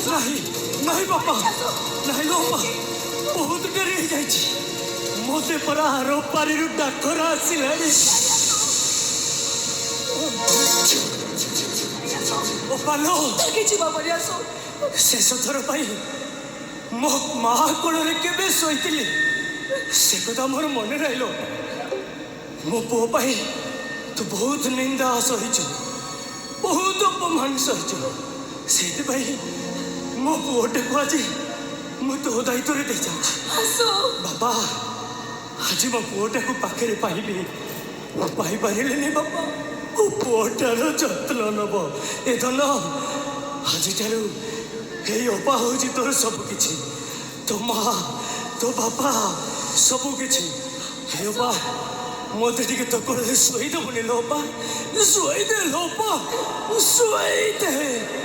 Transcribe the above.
नहीं नहीं बापा नहीं लो बापा बहुत डरी हो जाइए मते परा रोपारी डाकरा आसिलानी बालो शेष थर मो माँ कोल के शोली से कथा मोर मन रहा मो पु तू बहुत निंदा सहीचु बहुत अपमान सहीचु से मो पुटे को आज मु तो दायित्व दे बाबा आज मो पुटा को पाखे पाइबी पाई पारे बाबा मो पुटार जत्न नब ए धन आज अबा हूँ तोर सबकि तो माँ तो बापा सबकि अबा मत तो कोड़े शुईदेबुनि लोपा शुईदे लोपा शुईदे।